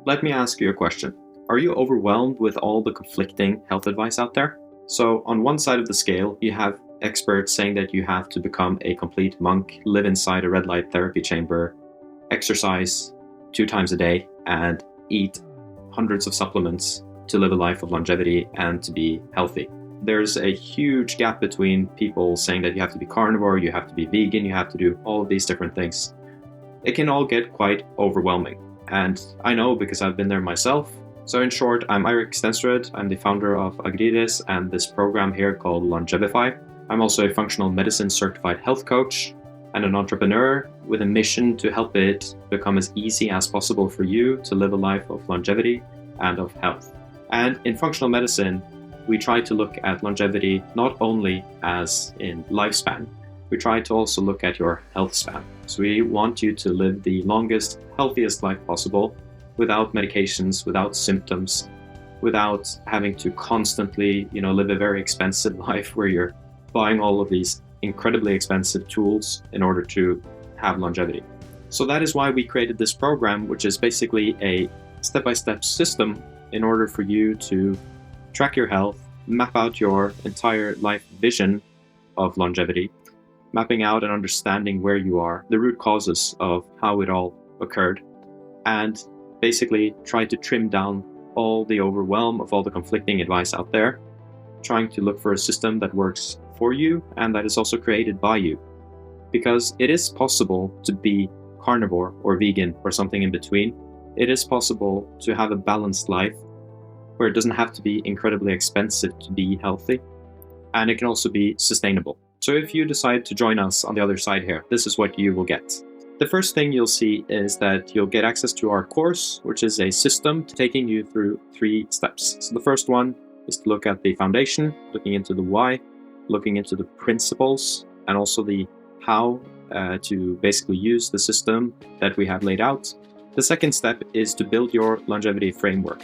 Let me ask you a question. Are you overwhelmed with all the conflicting health advice out there? So, on one side of the scale, you have experts saying that you have to become a complete monk, live inside a red light therapy chamber, exercise 2 times a day, and eat hundreds of supplements to live a life of longevity and to be healthy. There's a huge gap between people saying that you have to be carnivore, you have to be vegan, you have to do all of these different things. It can all get quite overwhelming. And I know because I've been there myself. So in short, I'm Eirik Stensrud. I'm the founder of Agriris and this program here called Longevify. I'm also a functional medicine certified health coach and an entrepreneur with a mission to help it become as easy as possible for you to live a life of longevity and of health. And in functional medicine, we try to look at longevity not only as in lifespan, we try to also look at your health span. So we want you to live the longest, healthiest life possible without medications, without symptoms, without having to constantly, live a very expensive life where you're buying all of these incredibly expensive tools in order to have longevity. So that is why we created this program, which is basically a step-by-step system in order for you to track your health, map out your entire life vision of longevity, mapping out and understanding where you are, the root causes of how it all occurred, and basically try to trim down all the overwhelm of all the conflicting advice out there, trying to look for a system that works for you and that is also created by you. Because it is possible to be carnivore or vegan or something in between. It is possible to have a balanced life where it doesn't have to be incredibly expensive to be healthy, and it can also be sustainable. So if you decide to join us on the other side here, this is what you will get. The first thing you'll see is that you'll get access to our course, which is a system taking you through 3 steps. So the first one is to look at the foundation, looking into the why, looking into the principles, and also the how to basically use the system that we have laid out. The second step is to build your longevity framework.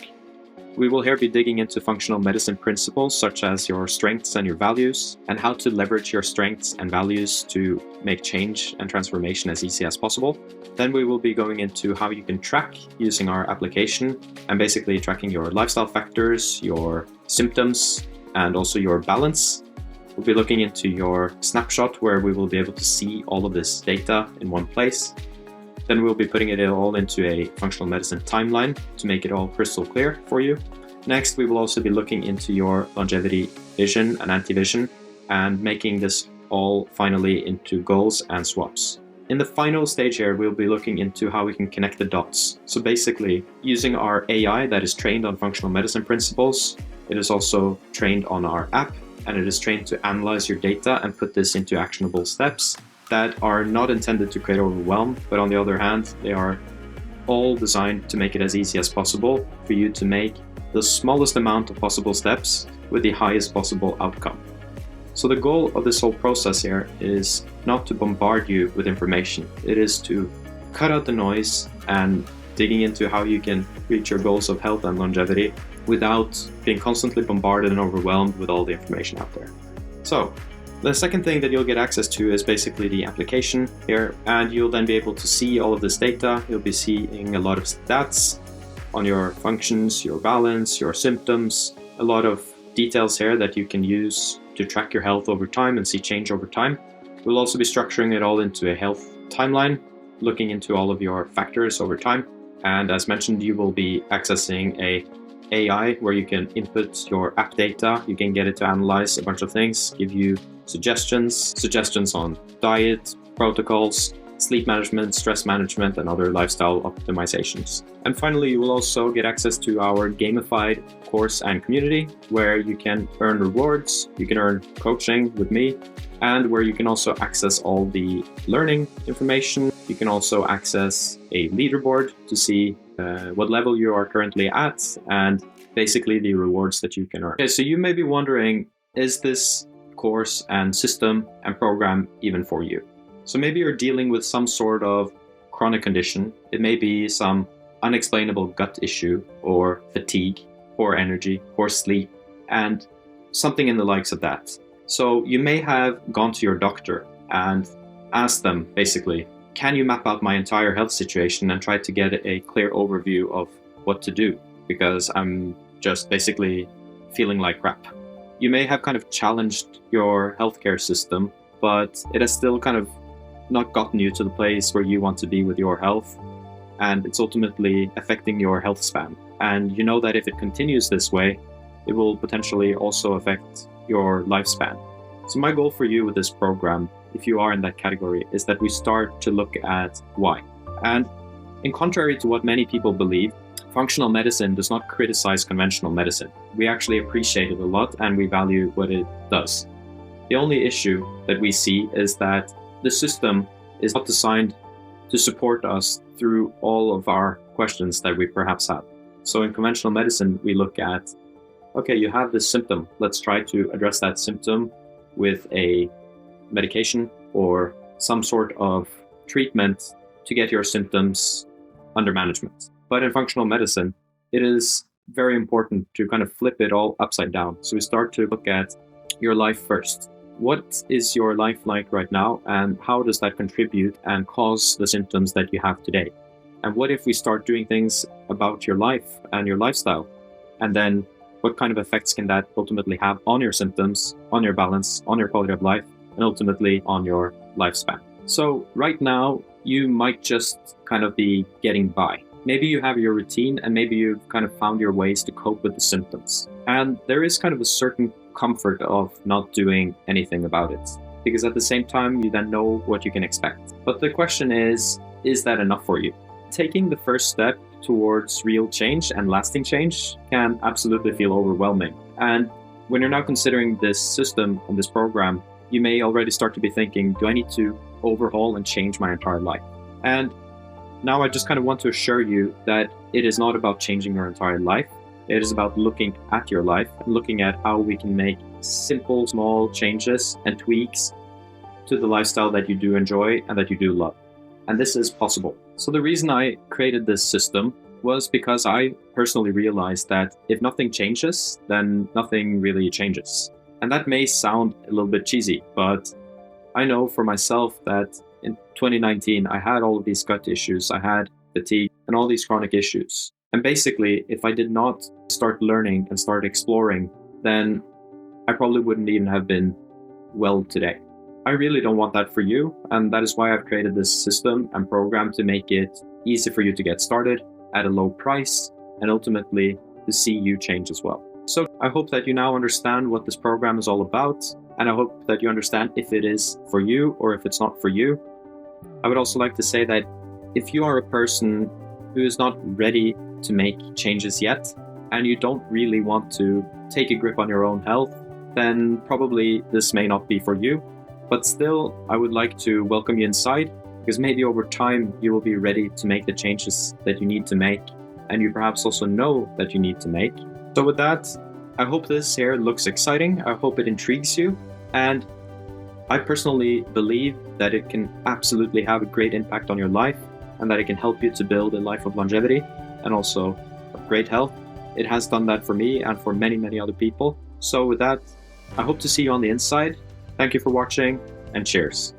We will here be digging into functional medicine principles such as your strengths and your values, and how to leverage your strengths and values to make change and transformation as easy as possible. Then we will be going into how you can track using our application and basically tracking your lifestyle factors, your symptoms, and also your balance. We'll be looking into your snapshot where we will be able to see all of this data in one place. Then we'll be putting it all into a functional medicine timeline to make it all crystal clear for you. Next, we will also be looking into your longevity vision and anti-vision and making this all finally into goals and swaps. In the final stage here, we'll be looking into how we can connect the dots. So basically, using our AI that is trained on functional medicine principles, it is also trained on our app, and it is trained to analyze your data and put this into actionable steps that are not intended to create overwhelm, but on the other hand, they are all designed to make it as easy as possible for you to make the smallest amount of possible steps with the highest possible outcome. So the goal of this whole process here is not to bombard you with information. It is to cut out the noise and digging into how you can reach your goals of health and longevity without being constantly bombarded and overwhelmed with all the information out there. So, the second thing that you'll get access to is basically the application here, and you'll then be able to see all of this data. You'll be seeing a lot of stats on your functions, your balance, your symptoms, a lot of details here that you can use to track your health over time and see change over time. We'll also be structuring it all into a health timeline, looking into all of your factors over time. And as mentioned, you will be accessing a AI where you can input your app data. You can get it to analyze a bunch of things, give you suggestions on diet, protocols, sleep management, stress management, and other lifestyle optimizations. And finally, you will also get access to our gamified course and community where you can earn rewards, you can earn coaching with me, and where you can also access all the learning information. You can also access a leaderboard to see what level you are currently at and basically the rewards that you can earn. Okay, so you may be wondering, is this course and system and program even for you? So maybe you're dealing with some sort of chronic condition. It may be some unexplainable gut issue or fatigue, poor energy, poor sleep, and something in the likes of that. So you may have gone to your doctor and asked them basically, can you map out my entire health situation and try to get a clear overview of what to do because I'm just basically feeling like crap. You may have kind of challenged your healthcare system, but it has still kind of not gotten you to the place where you want to be with your health, and it's ultimately affecting your health span. And you know that if it continues this way, it will potentially also affect your lifespan. So my goal for you with this program, if you are in that category, is that we start to look at why. And in contrary to what many people believe, functional medicine does not criticize conventional medicine. We actually appreciate it a lot and we value what it does. The only issue that we see is that the system is not designed to support us through all of our questions that we perhaps have. So in conventional medicine, we look at, okay, you have this symptom. Let's try to address that symptom with a medication or some sort of treatment to get your symptoms under management. But in functional medicine, it is very important to kind of flip it all upside down. So we start to look at your life first. What is your life like right now, and how does that contribute and cause the symptoms that you have today? And what if we start doing things about your life and your lifestyle? And then what kind of effects can that ultimately have on your symptoms, on your balance, on your quality of life, and ultimately on your lifespan? So right now, you might just kind of be getting by. Maybe you have your routine and maybe you've kind of found your ways to cope with the symptoms. And there is kind of a certain comfort of not doing anything about it, because at the same time, you then know what you can expect. But the question is that enough for you? Taking the first step towards real change and lasting change can absolutely feel overwhelming. And when you're now considering this system and this program, you may already start to be thinking, do I need to overhaul and change my entire life? And now I just kind of want to assure you that it is not about changing your entire life. It is about looking at your life and looking at how we can make simple, small changes and tweaks to the lifestyle that you do enjoy and that you do love. And this is possible. So the reason I created this system was because I personally realized that if nothing changes, then nothing really changes. And that may sound a little bit cheesy, but I know for myself that in 2019, I had all of these gut issues, I had fatigue and all these chronic issues. And basically, if I did not start learning and start exploring, then I probably wouldn't even have been well today. I really don't want that for you, and that is why I've created this system and program to make it easy for you to get started at a low price and ultimately to see you change as well. So I hope that you now understand what this program is all about, and I hope that you understand if it is for you or if it's not for you. I would also like to say that if you are a person who is not ready to make changes yet, and you don't really want to take a grip on your own health, then probably this may not be for you. But still, I would like to welcome you inside, because maybe over time you will be ready to make the changes that you need to make, and you perhaps also know that you need to make. So with that, I hope this here looks exciting. I hope it intrigues you. And I personally believe that it can absolutely have a great impact on your life, and that it can help you to build a life of longevity and also of great health. It has done that for me and for many, many other people. So with that, I hope to see you on the inside. Thank you for watching, and cheers.